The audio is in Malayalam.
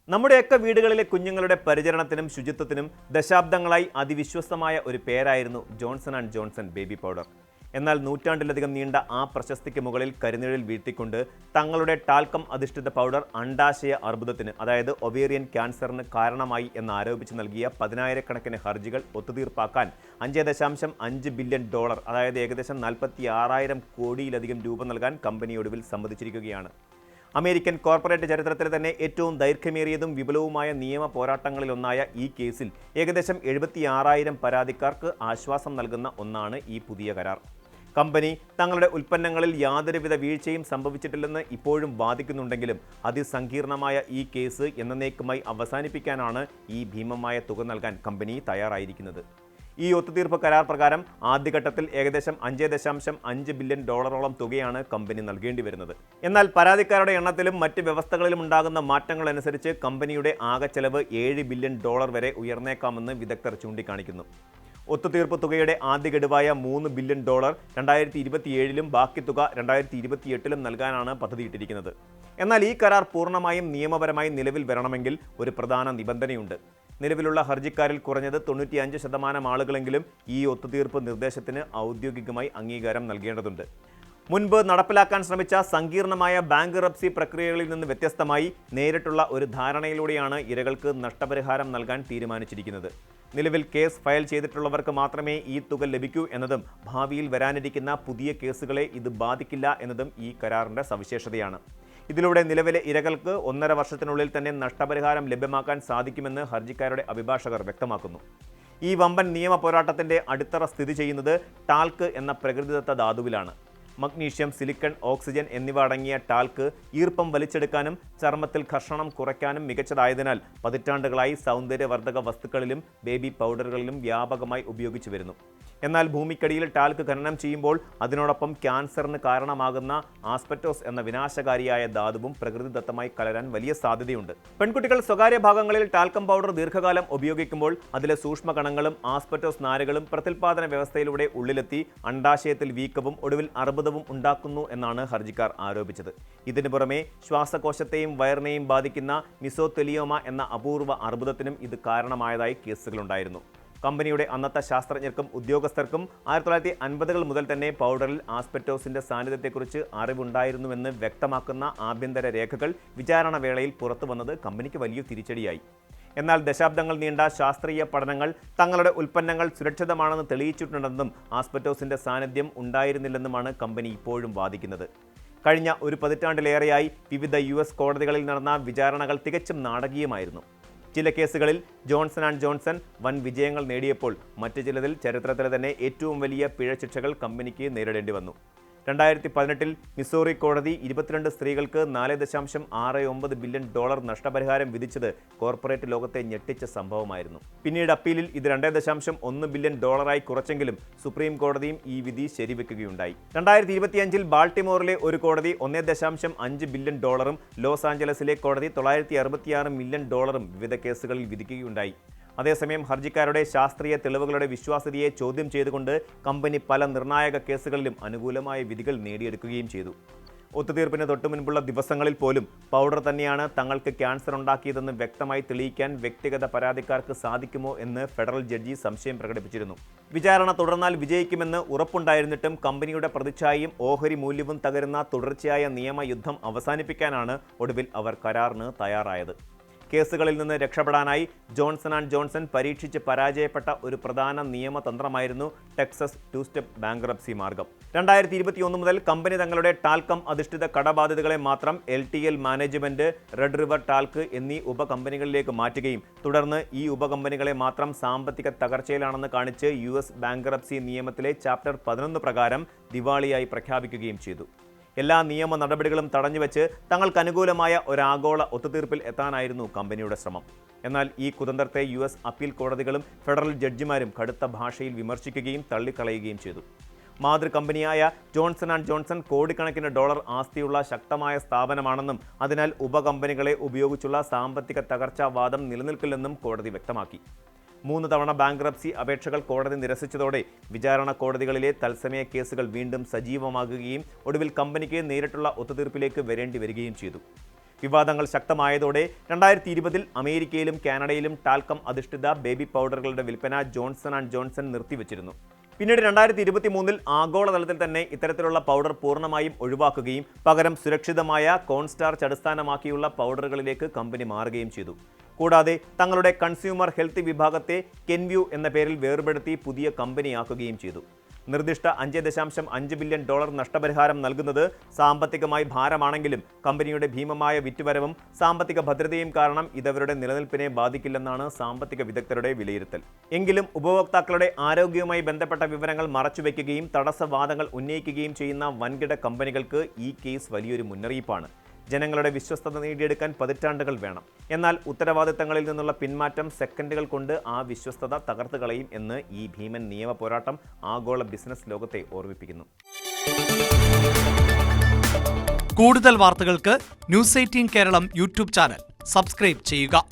നമ്മുടെയൊക്കെ വീടുകളിലെ കുഞ്ഞുങ്ങളുടെ പരിചരണത്തിനും ശുചിത്വത്തിനും ദശാബ്ദങ്ങളായി അതിവിശ്വസ്തമായ ഒരു പേരായിരുന്നു Johnson and Johnson baby powder. എന്നാൽ നൂറ്റാണ്ടിലധികം നീണ്ട ആ പ്രശസ്തിക്ക് മുകളിൽ കരിനിഴൽ വീഴ്ത്തിക്കൊണ്ട് തങ്ങളുടെ ടാൽക്കം അധിഷ്ഠിത പൗഡർ അണ്ഡാശയ അർബുദത്തിന്, അതായത് ഒവേറിയൻ ക്യാൻസറിന് കാരണമായി എന്നാരോപിച്ച് നൽകിയ 10,000-കണക്കിന് ഹർജികൾ ഒത്തുതീർപ്പാക്കാൻ $5.5 ബില്യൺ, അതായത് ഏകദേശം 46,000 കോടിയിലധികം രൂപ നൽകാൻ കമ്പനി ഒടുവിൽ സമ്മതിച്ചിരിക്കുകയാണ്. അമേരിക്കൻ കോർപ്പറേറ്റ് ചരിത്രത്തിലെ തന്നെ ഏറ്റവും ദൈർഘ്യമേറിയതും വിപുലവുമായ നിയമ പോരാട്ടങ്ങളിലൊന്നായ ഈ കേസിൽ ഏകദേശം 76,000 പരാതിക്കാർക്ക് ആശ്വാസം നൽകുന്ന ഒന്നാണ് ഈ പുതിയ കരാർ. കമ്പനി തങ്ങളുടെ ഉൽപ്പന്നങ്ങളിൽ യാതൊരുവിധ വീഴ്ചയും സംഭവിച്ചിട്ടില്ലെന്ന് ഇപ്പോഴും വാദിക്കുന്നുണ്ടെങ്കിലും അതിസങ്കീർണമായ ഈ കേസ് എന്നേക്കുമായി അവസാനിപ്പിക്കാനാണ് ഈ ഭീമമായ തുക നൽകാൻ കമ്പനി തയ്യാറായിരിക്കുന്നത്. ഈ ഒത്തുതീർപ്പ് കരാർ പ്രകാരം ആദ്യഘട്ടത്തിൽ ഏകദേശം $5.5 ബില്യൺ തുകയാണ് കമ്പനി നൽകേണ്ടി വരുന്നത്. എന്നാൽ പരാതിക്കാരുടെ എണ്ണത്തിലും മറ്റ് വ്യവസ്ഥകളിലും ഉണ്ടാകുന്ന മാറ്റങ്ങൾ അനുസരിച്ച് കമ്പനിയുടെ ആകെ ചെലവ് $7 ബില്യൺ വരെ ഉയർന്നേക്കാമെന്ന് വിദഗ്ധർ ചൂണ്ടിക്കാണിക്കുന്നു. ഒത്തുതീർപ്പ് തുകയുടെ ആദ്യ ഗഡുവായ $3 ബില്യൺ 2027-ലും ബാക്കി തുക 2028-ലും നൽകാനാണ് പദ്ധതിയിട്ടിരിക്കുന്നത്. എന്നാൽ ഈ കരാർ പൂർണ്ണമായും നിയമപരമായി നിലവിൽ വരണമെങ്കിൽ ഒരു പ്രധാന നിബന്ധനയുണ്ട്. നിലവിലുള്ള ഹർജിക്കാരിൽ കുറഞ്ഞത് 95% ആളുകളെങ്കിലും ഈ ഒത്തുതീർപ്പ് നിർദ്ദേശത്തിന് ഔദ്യോഗികമായി അംഗീകാരം നൽകേണ്ടതുണ്ട്. മുൻപ് നടപ്പിലാക്കാൻ ശ്രമിച്ച സങ്കീർണമായ ബാങ്ക്റപ്സി പ്രക്രിയകളിൽ നിന്ന് വ്യത്യസ്തമായി നേരിട്ടുള്ള ഒരു ധാരണയിലൂടെയാണ് ഇരകൾക്ക് നഷ്ടപരിഹാരം നൽകാൻ തീരുമാനിച്ചിരിക്കുന്നത്. നിലവിൽ കേസ് ഫയൽ ചെയ്തിട്ടുള്ളവർക്ക് മാത്രമേ ഈ തുക ലഭിക്കൂ എന്നതും ഭാവിയിൽ വരാനിരിക്കുന്ന പുതിയ കേസുകളെ ഇത് ബാധിക്കില്ല എന്നതും ഈ കരാറിൻ്റെ സവിശേഷതയാണ്. ഇതിലൂടെ നിലവിലെ ഇരകൾക്ക് 1.5 വർഷത്തിനുള്ളിൽ തന്നെ നഷ്ടപരിഹാരം ലഭ്യമാക്കാൻ സാധിക്കുമെന്ന് ഹർജിക്കാരുടെ അഭിഭാഷകർ വ്യക്തമാക്കുന്നു. ഈ വമ്പൻ നിയമ പോരാട്ടത്തിൻ്റെ അടിത്തറ സ്ഥിതി ചെയ്യുന്നത് ടാൽക്ക് എന്ന പ്രകൃതിദത്ത ധാതുവിലാണ്. മഗ്നീഷ്യം, സിലിക്കൺ, ഓക്സിജൻ എന്നിവ അടങ്ങിയ ടാൽക്ക് ഈർപ്പം വലിച്ചെടുക്കാനും ചർമ്മത്തിൽ ഘർഷണം കുറയ്ക്കാനും മികച്ചതായതിനാൽ പതിറ്റാണ്ടുകളായി സൗന്ദര്യവർദ്ധക വസ്തുക്കളിലും ബേബി പൗഡറുകളിലും വ്യാപകമായി ഉപയോഗിച്ചു വരുന്നു. എന്നാൽ ഭൂമിക്കടിയിൽ ടാൽക്ക് ഖനനം ചെയ്യുമ്പോൾ അതിനോടൊപ്പം ക്യാൻസറിന് കാരണമാകുന്ന ആസ്പെറ്റോസ് എന്ന വിനാശകാരിയായ ധാതുവും പ്രകൃതിദത്തമായി കലരാൻ വലിയ സാധ്യതയുണ്ട്. പെൺകുട്ടികൾ സ്വകാര്യ ഭാഗങ്ങളിൽ ടാൽക്കം പൗഡർ ദീർഘകാലം ഉപയോഗിക്കുമ്പോൾ അതിലെ സൂക്ഷ്മകണങ്ങളും ആസ്പെറ്റോസ് നാരുകളും പ്രത്യുൽപാദന വ്യവസ്ഥയിലൂടെ ഉള്ളിലെത്തി അണ്ഡാശയത്തിൽ വീക്കവും ഒടുവിൽ അർബുദവും ഉണ്ടാക്കുന്നു എന്നാണ് ഹർജിക്കാർ ആരോപിച്ചത്. ഇതിനു പുറമെ ശ്വാസകോശത്തെയും വയറിനെയും ബാധിക്കുന്ന മിസോതെലിയോമ എന്ന അപൂർവ അർബുദത്തിനും ഇത് കാരണമായതായി കേസുകളുണ്ടായിരുന്നു. കമ്പനിയുടെ അന്നത്തെ ശാസ്ത്രജ്ഞർക്കും ഉദ്യോഗസ്ഥർക്കും 1950-കൾ മുതൽ തന്നെ പൗഡറിൽ ആസ്പെറ്റോസിന്റെ സാന്നിധ്യത്തെക്കുറിച്ച് അറിവുണ്ടായിരുന്നുവെന്ന് വ്യക്തമാക്കുന്ന ആഭ്യന്തര രേഖകൾ വിചാരണ വേളയിൽ പുറത്തു വന്നത് കമ്പനിക്ക് വലിയ തിരിച്ചടിയായി. എന്നാൽ ദശാബ്ദങ്ങൾ നീണ്ട ശാസ്ത്രീയ പഠനങ്ങൾ തങ്ങളുടെ ഉൽപ്പന്നങ്ങൾ സുരക്ഷിതമാണെന്ന് തെളിയിച്ചിട്ടുണ്ടെന്നും ആസ്പെറ്റോസിന്റെ സാന്നിധ്യം ഉണ്ടായിരുന്നില്ലെന്നുമാണ് കമ്പനി ഇപ്പോഴും വാദിക്കുന്നത്. കഴിഞ്ഞ ഒരു പതിറ്റാണ്ടിലേറെയായി വിവിധ US കോടതികളിൽ നടന്ന വിചാരണകൾ തികച്ചും നാടകീയമായിരുന്നു. ചില കേസുകളിൽ ജോൺസൺ ആൻഡ് ജോൺസൺ വൻ വിജയങ്ങൾ നേടിയപ്പോൾ മറ്റു ചിലതിൽ ചരിത്രത്തിലെ തന്നെ ഏറ്റവും വലിയ പിഴശിക്ഷകൾ കമ്പനിക്ക് നേരിടേണ്ടി വന്നു. 2018-ൽ മിസോറി കോടതി 22 സ്ത്രീകൾക്ക് $4.69 ബില്യൺ നഷ്ടപരിഹാരം വിധിച്ചത് കോർപ്പറേറ്റ് ലോകത്തെ ഞെട്ടിച്ച സംഭവമായിരുന്നു. പിന്നീട് അപ്പീലിൽ ഇത് $2.1 ബില്യൺ കുറച്ചെങ്കിലും സുപ്രീം കോടതിയും ഈ വിധി ശരിവെക്കുകയുണ്ടായി. 2025-ൽ ബാൾട്ടിമോറിലെ ഒരു കോടതി $1.5 ബില്യൺ ലോസ് ആഞ്ചലസിലെ കോടതി $966 മില്യൺ വിവിധ കേസുകളിൽ വിധിക്കുകയുണ്ടായി. അതേസമയം ഹർജിക്കാരുടെ ശാസ്ത്രീയ തെളിവുകളുടെ വിശ്വാസ്യതയെ ചോദ്യം ചെയ്തുകൊണ്ട് കമ്പനി പല നിർണായക കേസുകളിലും അനുകൂലമായ വിധികൾ നേടിയെടുക്കുകയും ചെയ്തു. ഒത്തുതീർപ്പിന് തൊട്ടുമുൻപുള്ള ദിവസങ്ങളിൽ പോലും പൗഡർ തന്നെയാണ് തങ്ങൾക്ക് ക്യാൻസർ ഉണ്ടാക്കിയതെന്ന് വ്യക്തമായി തെളിയിക്കാൻ വ്യക്തിഗത പരാതിക്കാർക്ക് സാധിക്കുമോ എന്ന് ഫെഡറൽ ജഡ്ജി സംശയം പ്രകടിപ്പിച്ചിരുന്നു. വിചാരണ തുടർന്നാൽ വിജയിക്കുമെന്ന് ഉറപ്പുണ്ടായിരുന്നിട്ടും കമ്പനിയുടെ പ്രതിച്ഛായയും ഓഹരി മൂല്യവും തകരുന്ന തുടർച്ചയായ നിയമയുദ്ധം അവസാനിപ്പിക്കാനാണ് ഒടുവിൽ അവർ കരാറിന് തയ്യാറായത്. കേസുകളിൽ നിന്ന് രക്ഷപ്പെടാനായി ജോൺസൺ ആൻഡ് ജോൺസൺ പരീക്ഷിച്ച് പരാജയപ്പെട്ട ഒരു പ്രധാന നിയമതന്ത്രമായിരുന്നു ടെക്സസ് 2-സ്റ്റെപ്പ് ബാങ്ക്റപ്സി മാർഗം. 2021 മുതൽ കമ്പനി തങ്ങളുടെ ടാൽക്കം അധിഷ്ഠിത കടബാധ്യതകളെ മാത്രം LTL management, Red River Talc എന്നീ ഉപകമ്പനികളിലേക്ക് മാറ്റുകയും തുടർന്ന് ഈ ഉപകമ്പനികളെ മാത്രം സാമ്പത്തിക തകർച്ചയിലാണെന്ന് കാണിച്ച് US ബാങ്ക്റപ്സി നിയമത്തിലെ ചാപ്റ്റർ 11 പ്രകാരം ദിവാളിയായി പ്രഖ്യാപിക്കുകയും ചെയ്തു. എല്ലാ നിയമ നടപടികളും തടഞ്ഞുവെച്ച് തങ്ങൾക്ക് അനുകൂലമായ ഒരാഗോള ഒത്തുതീർപ്പിൽ എത്താനായിരുന്നു കമ്പനിയുടെ ശ്രമം. എന്നാൽ ഈ കുതന്ത്രത്തെ US അപ്പീൽ കോടതികളും ഫെഡറൽ ജഡ്ജിമാരും കടുത്ത ഭാഷയിൽ വിമർശിക്കുകയും തള്ളിക്കളയുകയും ചെയ്തു. മാതൃകമ്പനിയായ ജോൺസൺ ആൻഡ് ജോൺസൺ കോടിക്കണക്കിന് ഡോളർ ആസ്തിയുള്ള ശക്തമായ സ്ഥാപനമാണെന്നും അതിനാൽ ഉപകമ്പനികളെ ഉപയോഗിച്ചുള്ള സാമ്പത്തിക തകർച്ചാവാദം നിലനിൽക്കില്ലെന്നും കോടതി വ്യക്തമാക്കി. 3 തവണ ബാങ്ക്റപ്സി അപേക്ഷകൾ കോടതി നിരസിച്ചതോടെ വിചാരണ കോടതികളിലെ തത്സമയ കേസുകൾ വീണ്ടും സജീവമാകുകയും ഒടുവിൽ കമ്പനിക്ക് നേരിട്ടുള്ള ഒത്തുതീർപ്പിലേക്ക് വരേണ്ടി വരികയും ചെയ്തു. വിവാദങ്ങൾ ശക്തമായതോടെ 2020-ൽ അമേരിക്കയിലും കാനഡയിലും ടാൽക്കം അധിഷ്ഠിത ബേബി പൗഡറുകളുടെ വിൽപ്പന ജോൺസൺ ആൻഡ് ജോൺസൺ നിർത്തിവച്ചിരുന്നു. പിന്നീട് 2023-ൽ ആഗോളതലത്തിൽ തന്നെ ഇത്തരത്തിലുള്ള പൗഡർ പൂർണ്ണമായും ഒഴിവാക്കുകയും പകരം സുരക്ഷിതമായ കോൺസ്റ്റാർച്ച് അടിസ്ഥാനമാക്കിയുള്ള പൗഡറുകളിലേക്ക് കമ്പനി മാറുകയും ചെയ്തു. കൂടാതെ തങ്ങളുടെ കൺസ്യൂമർ ഹെൽത്ത് വിഭാഗത്തെ കെൻവ്യൂ എന്ന പേരിൽ വേർപെടുത്തി പുതിയ കമ്പനിയാക്കുകയും ചെയ്തു. നിർദ്ദിഷ്ട $5.5 ബില്യൺ നഷ്ടപരിഹാരം നൽകുന്നത് സാമ്പത്തികമായി ഭാരമാണെങ്കിലും കമ്പനിയുടെ ഭീമമായ വിറ്റുവരവും സാമ്പത്തിക ഭദ്രതയും കാരണം ഇതവരുടെ നിലനിൽപ്പിനെ ബാധിക്കില്ലെന്നാണ് സാമ്പത്തിക വിദഗ്ധരുടെ വിലയിരുത്തൽ. എങ്കിലും ഉപഭോക്താക്കളുടെ ആരോഗ്യവുമായി ബന്ധപ്പെട്ട വിവരങ്ങൾ മറച്ചുവെക്കുകയും തടസ്സവാദങ്ങൾ ഉന്നയിക്കുകയും ചെയ്യുന്ന വൻകിട കമ്പനികൾക്ക് ഈ കേസ് വലിയൊരു മുന്നറിയിപ്പാണ്. ജനങ്ങളുടെ വിശ്വസ്തത നേടിയെടുക്കാൻ പതിറ്റാണ്ടുകൾ വേണം. എന്നാൽ ഉത്തരവാദിത്തങ്ങളിൽ നിന്നുള്ള പിന്മാറ്റം സെക്കൻഡുകൾ കൊണ്ട് ആ വിശ്വസ്തത തകർത്ത് കളയും എന്ന് ഈ ഭീമൻ നിയമ പോരാട്ടം ആഗോള ബിസിനസ് ലോകത്തെ ഓർമ്മിപ്പിക്കുന്നു. കൂടുതൽ വാർത്തകൾക്ക് News 18 Keralam YouTube channel subscribe ചെയ്യുക.